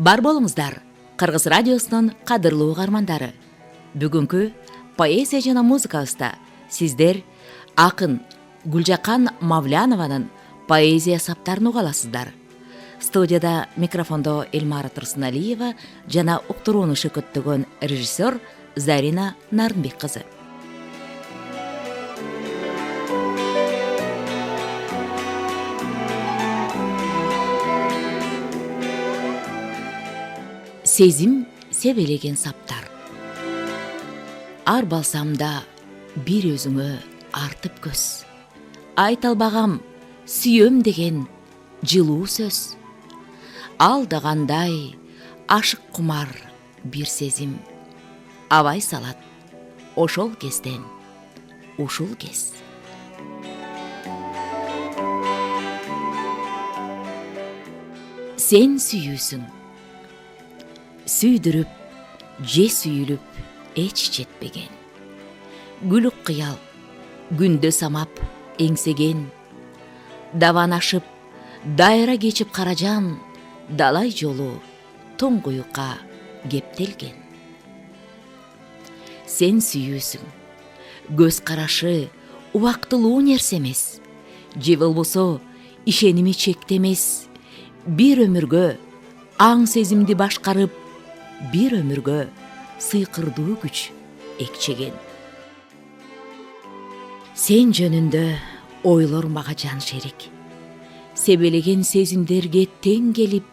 Бар болуңуздар, Кыргыз радиосунун кадырлуу угармандары. Бүгүнкү поэзия жана музыкабызда сиздер акын Гүлжакан Мавлянованын поэзия саптарын уга аласыздар. Студияда микрофондо Элмара Турсуналиева жана уктурууну шөкөттөгөн режиссер Зарина Нарынбек кызы. Сезим себелеген саптар. Ар балсамда бир өзүңө артып көз. Айта албагам сүйөм деген жылуу сөз. Алдагандай ашык кумар бир сезим. Абай салат ошол кезден ушул кез. Сен сүйүүсүң. Сүйдүрүп, же сүйүлүп, эч жетпеген. Гүлүк кыял, күндө самап, эңсеген. Даван ашып, дайра кечип каражан, далай жолу туңгуюкка кептелген. Сен сүйүүсүң. Көз карашы убактылуу нерсе эмес. Же болбосо ишеними чектемес. Бир өмүргө аң сезимди башкарып, бир өмүргө сыйкырдуу күч экчеген. Сен жөнүндө ойлор мага жан шерик. Себелеген сезимдерге тең келип,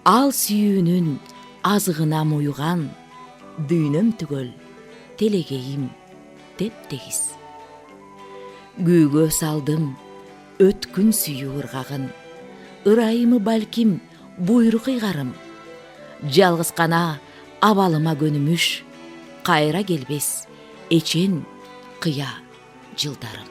ал сүйүүнүн азыгына муйган. Дүйнөм түгөл телегейим теп-тегиз. Күүгө салдым өткүн сүйүү ыргагын. Ырайымы балким буйрук ыйгарым. Жалгыз гана абалыма көнүмүш. Кайра келбес эчен кыя жылдарым.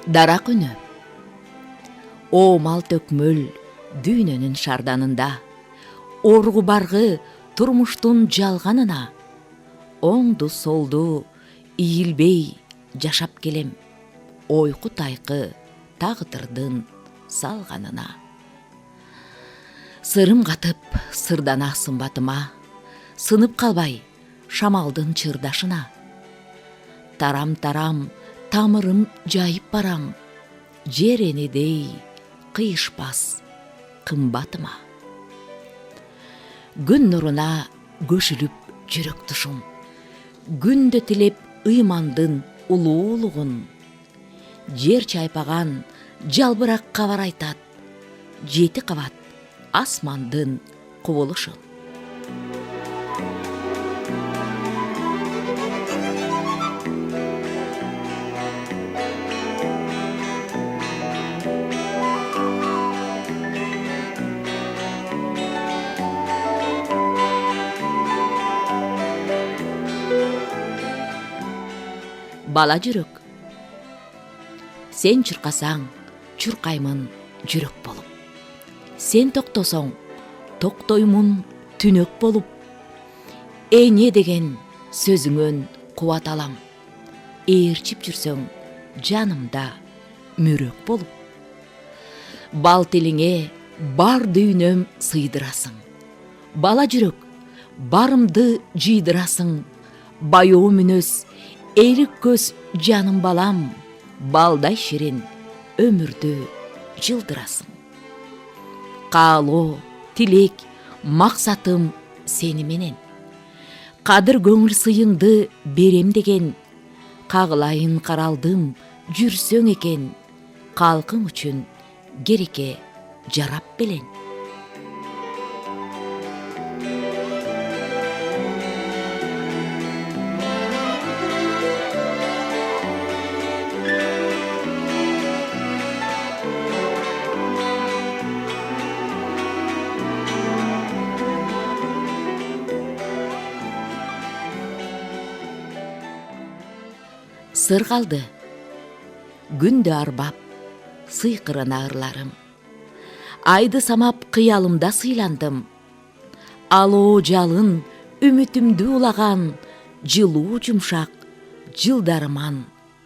Дарак үнү. Оомал төкмөл дүйнөнүн шарданында. Оргу баргы турмуштун жалганына. Оңду солду ийилбей жашап келем. Ойку тайкы тагдырдын салганына. Сырым катып сырдана сымбатыма. Сынып калбай шамалдын чырдашына. Тарам-тарам тамырым жайып барам. Жер энедей кыйышпас кымбатыма. Күн нуруна көшүлүп жүрөк тушум. Күндө тилеп ыймандын улуулугун. Жер чайпаган жалбырак кабар айтат. 7 кабат асмандын кубулушун. Бала жүрөк. Сен чуркасаң, чуркаймын жүрөк болуп. Сен токтосоң, токтоймун түнөк болуп. Эне деген сөзүңөн кубат алам. Ээрчип жүрсөң, жанымда мүрөк болуп. Бал тилиңе бар дүйнөм сыйдырасың. Бала жүрөк, барымды жыйдырасың. Баяу мүнөз эрик көз жаным балам. Балдай ширин өмүрдү жылдырасың. Каалоо, тилек, максатым сени менен. Кадыр көңүл сыйыңды берем деген. Кагылайын каралдым жүрсөң экен. Калкың үчүн керекке жарап белен. Сыр калды. Күндө арбап, сыйкырына ырларым. айды самап кыялымда сыйландым. Алоо жалын үмүтүмдү улаган, жылуу жумшак жылдарыман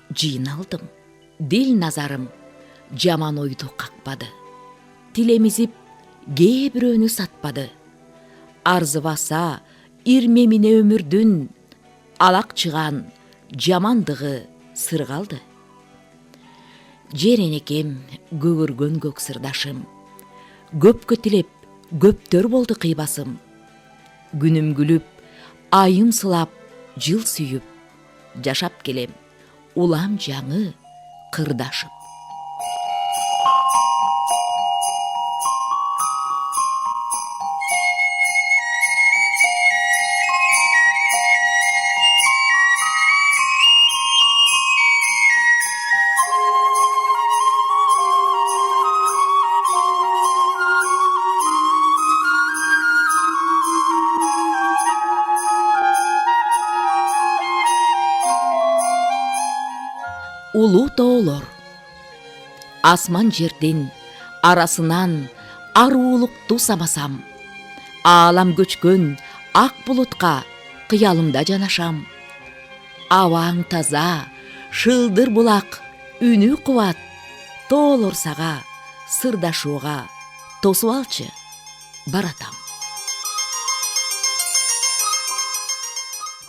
жыйналдым. Дил назарым жаман ойду какпады. Тилемизип кээ бирөөнү сатпады. Арзыбаса ирмемине өмүрдүн, алакчыган жамандыгы сыргалды. Жеренекем көгөргөн көк сырдашым, көпкө тилеп көптөр болду кыйбасым. Күнүм күлүп, айым сылап, жыл сүйүп, жашап келем улам жаңы кырдашып. Улуу тоолор, асман жердин арасынан аруулукту самасам, аалам көчкөн ак булутка кыялымда жанашам. Абаң таза, шылдыр булак, үнү кубат, тоолор сага сырдашууга тосуп алчы, баратам.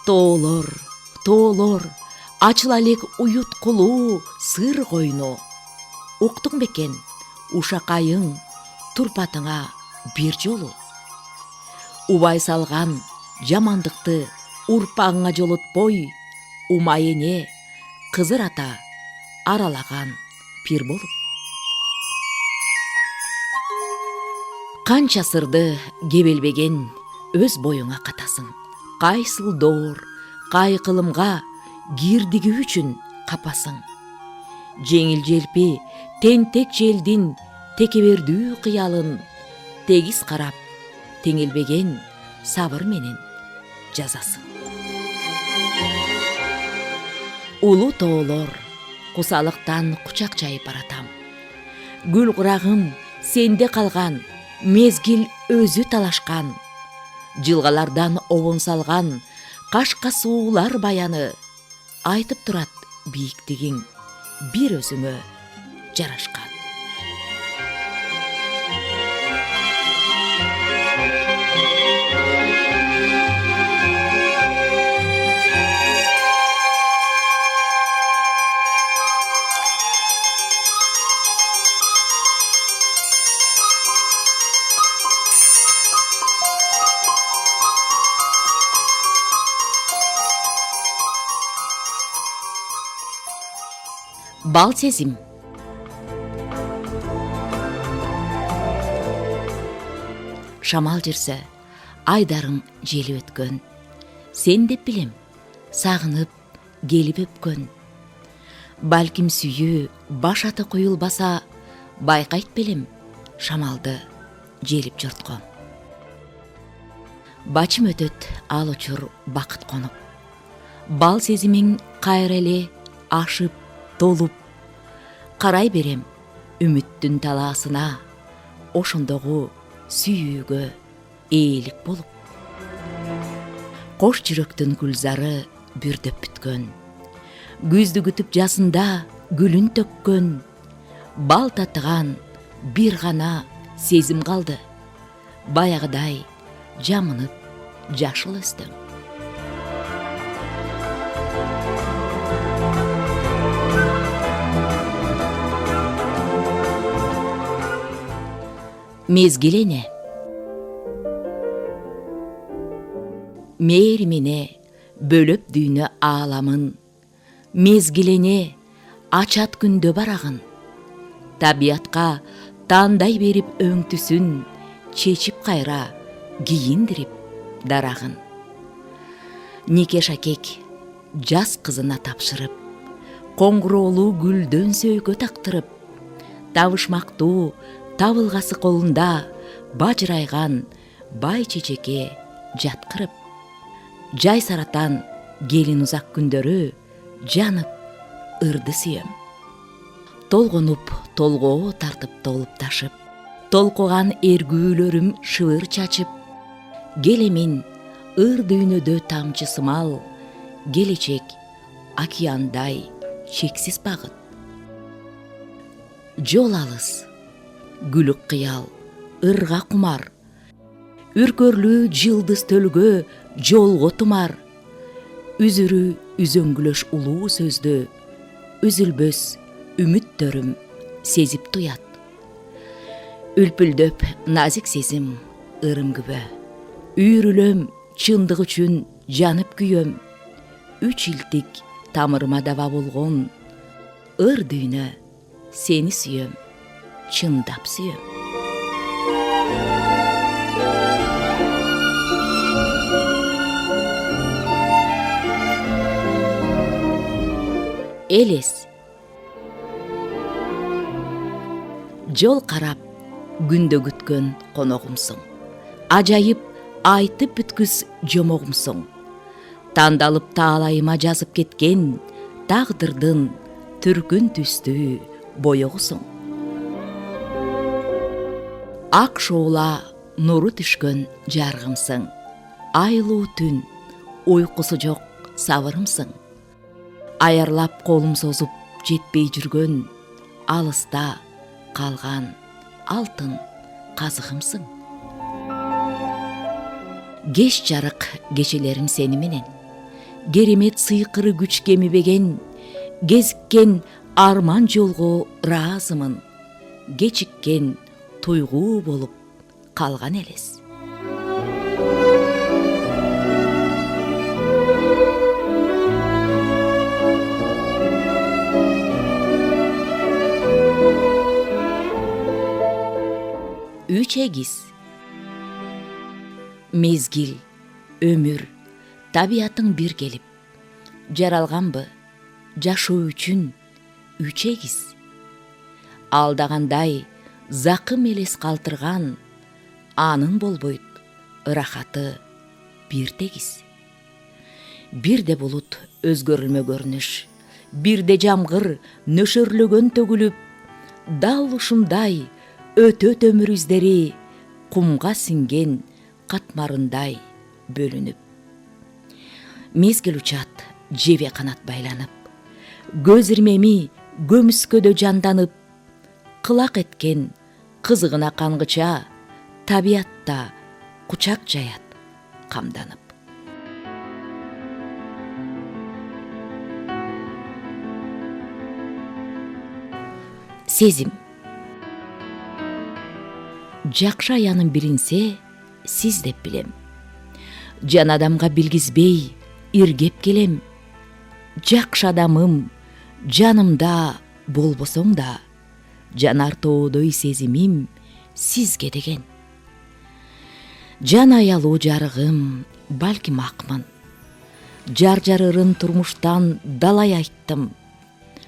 Тоолор, тоолор, ачыла элек уюткулуу сыр койну. Уктуң бекен, ушакайың турпатыңа бир жолу. Убай салган жамандыкты урпагыңа жолотпой, умайыне кызыр ата аралаган пир болуп. Канча сырды кебелбеген өз боюңа катасың. Кайсыл доор, кай кылымга кирдиги үчүн капасың. Жеңил желпи тентек желдин текебердүү кыялын тегиз карап, теңелбеген сабыр менен жазасың. Улуу тоолор, кусалыктан кучак жайып баратам. Гүл курагым сенде калган, мезгил өзү талашкан. Жылгалардан обон салган кашка суулар баяны, айтып турат бийиктигиң бир өзүңө жарашкан. Бал сезим. Шамал жүрсө, айдарың желип өткөн. Сен деп билем, сагынып, келип өпкөн. Балким сүйүү баш аты куюлбаса, байкайт белем, шамалды желип жорткон. Бачым өтөт ал учур бакыт конуп. Бал сезимиң кайра эле ашып, толуп, карай берем үмүттүн талаасына, ошондогу сүйүүгө ээлик болуп. Кош жүрөктүн гүлзары бүрдөп бүткөн, күздү күтүп жасында гүлүн төккөн. Бал татыган бир гана сезим калды, баягыдай жамынып жашыл өстөм. Мезгилене. Мээримине бөлөп дүйнө ааламын, мезгилене ачат күндө барагын. Табиятка тандай берип өңтүсүн, чечип кайра кийиндирип дарагын. Нике шакек жас кызына тапшырып, коңгуроолуу гүлдөн сөйгө тактырып, табышмактуу табылгасы колунда бажырайган бай чечекке жаткырып. Жай саратан келин узак күндөрү жанып ырды сүйөм. Толгонуп толгоо тартып толуп ташып, толкуган эргүүлөрүм шыбыр чачып, келемин ыр дүйнөдө тамчы сымал, келечек океандай чексиз багыт. Жол алыс, күлүк кыял, ырга кумар, үркөрлүү жылдыз төлгө жолго тумар, үзүрү үзөңгүлөш улуу сөздө, үзүлбөс үмүттөрүм сезип туят. Үлпүлдөп назик сезим ырым күбө, үйрүлөм чындык үчүн жанып күйөм, үч илтик тамырыма даба болгон, ыр дүйнө сени сүйөм, чындап сүйөм. Элес. Жол карап, күндө күткөн коногумсуң. Ажайып айтып бүткүс жомогумсуң. Тандалып таалайыма жазып кеткен тагдырдын түркүн түстүү боёгусуң. Ак шоола нуру түшкөн жаргымсың. Айлуу түн, уйкусу жок сабырымсың. Аярлап колум созуп жетпей жүргөн, алыста калган алтын казыгымсың. Кеч жарык кечелерим сени менен, керемет сыйкыры күч кемибеген, кезиккен арман жолго ыраазымын, кечиккен туйгуу болуп калган элес. Үч эгиз. Мезгил, өмүр, табиятың бир келип, жаралганбы жашоо үчүн үч эгиз. Алдагандай закым элес калтырган, анын болбойт ырахаты бир тегиз. Бирде булут өзгөрүлмө көрүнүш, бирде жамгыр нөшөрлөгөн төгүлүп, дал ушундай өтөт өмүр издери кумга сиңген катмарындай бөлүнүп. Мезгил учат жебе канат байланып, көз ирмеми көмүскөдө жанданып, кылак эткен кызыгына кангыча, табиятта кучак жаят камданып. Сезим. Жакшы аянын билинсе, сиз деп билем. Жан адамга билгизбей иргеп келем. Жакшы адамым, жанымда болбосоң да, жанар тоодой сезимим сизге деген. Жан аялуу жарыгым, балким акмын. Жар жарырын турмуштан далай айттым.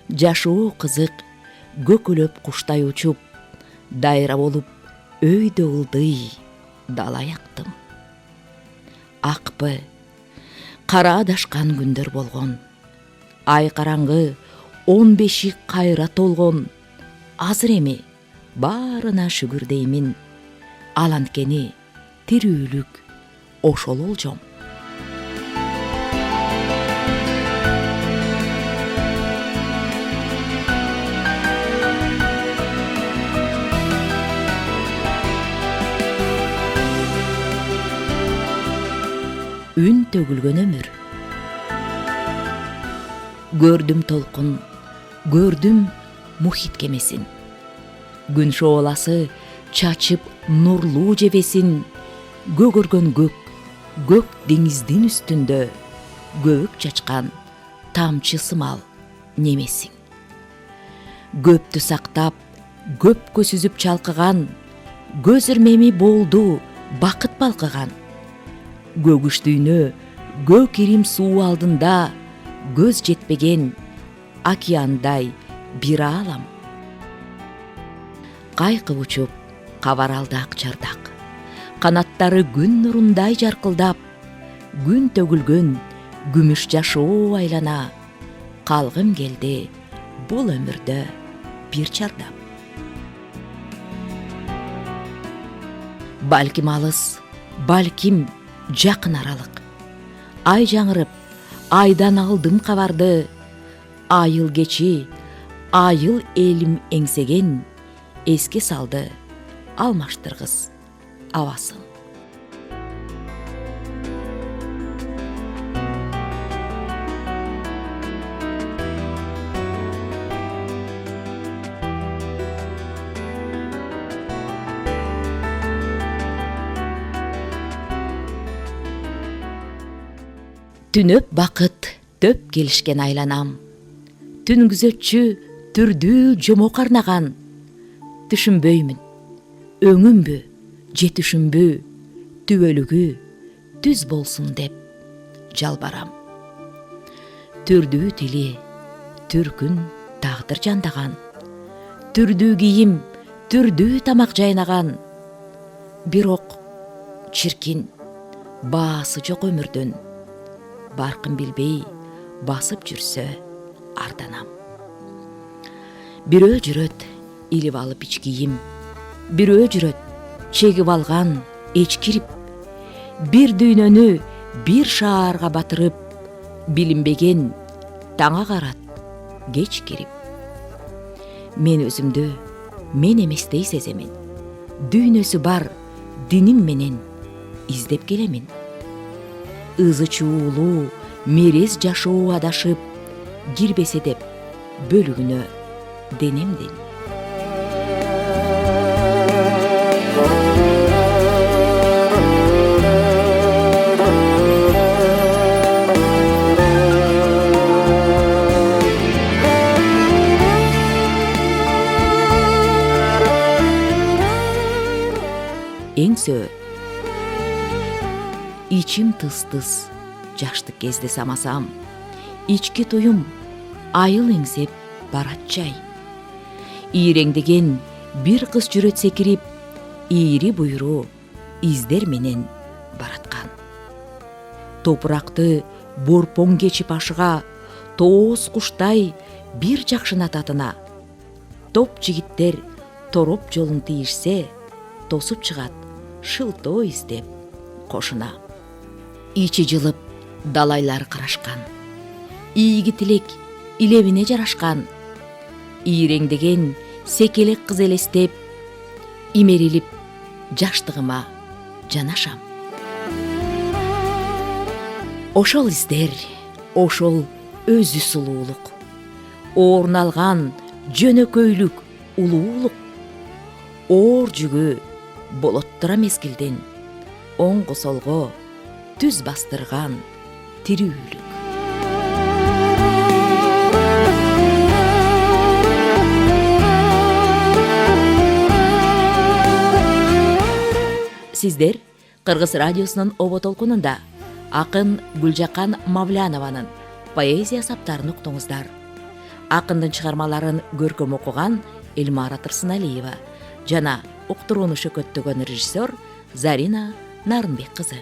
Жашоо кызык, көкөлөп куштай учуп, дайра болуп өйдө ылдый далай актым. Акпы, кара адашкан күндөр болгон. Ай караңгы 15 кайра толгон. Азыр эми баарына шүгүр деймин. Ал анткени тирүүлүк ошол олжом. Үн төгүлгөн өмүр. Көрдүм толкун, көрдүм мухит кемесин. Күн шооласы чачып нурлуу жебесин. Көгөргөн көк деңиздин үстүндө көбүк чачкан тамчы сымал немесиң. Көптү сактап, көпкө сүзүп чалкыган, көз ирмеми болду бакыт балкыган. Көгүш дүйнө, көк ирим суу алдында, көз жетпеген океандай бир аалам. Кайкып учуп, кабаралды ак чардак, канаттары күн нурундай жаркылдап, күн төгүлгөн күмүш жашоо айлана, калгым келди бул өмүрдө бир чардап. балким алыс, балким жакын аралык. Ай жаңырып, айдан алдым кабарды, айыл кечи, айыл элим эңсеген, эске салды алмаштыргыс абасын. Түнөп бакыт төп келишкен айланам, түн күзөтчү түрдүү жомок арнаган. Түшүнбөймүн, өңүмбү же түшүнбү, түбөлүгү түз болсун деп жалбарам. Түрдүү тили, түркүн тагдыр жандаган, түрдүү кийим, түрдүү тамак жайнаган. Бирок чиркин, баасы жок өмүрдүн, баркын билбей басып жүрсө арданам. Бирөө жүрөт илип алып ич кийим, бирөө жүрөт чегип алган эч кирип, бир дүйнөнү бир шаарга батырып, билинбеген таңа карат кеч кирип. Мен өзүмдү мен эместей сеземин, дүйнөсү бар диним менен издеп келемин. Ызы чуулуу мерез жашоо адашып, кирбесе деп бөлүгүнө денемдин. Эңсө ичим тыс-тыс жаштык кезде самасам, ички туюм айыл эңсеп барат жай. Ийреңдеген бир кыз жүрөт секирип, ийри буйру издер менен бараткан. Топуракты борпоң кечип ашыга, тооз куштай бир жакшына татына. Топ жигиттер тороп жолун тийишсе, тосуп чыгат шылтоо издеп кошуна. Ичи жылып далайлар карашкан, ийги тилек илебине жарашкан. Ийреңдеген секелек кыз элестеп, имерилип жаштыгыма жанашам. Ошол издер, ошол өзү сулуулук, орун алган жөнөкөйлүк, улуулук. Оор жүгү болоттура мезгилден, оңго солго түз бастырган тирүүлүк. Сиздер Кыргыз радиосунун обо толкунунда акын Гүлжакан Мавлянованын поэзия саптарын уктуңуздар. Акындын чыгармаларын көркөм окуган Элмара Тырсыналиева жана уктурууну шөкөттөгөн режиссер Зарина Нарынбек кызы.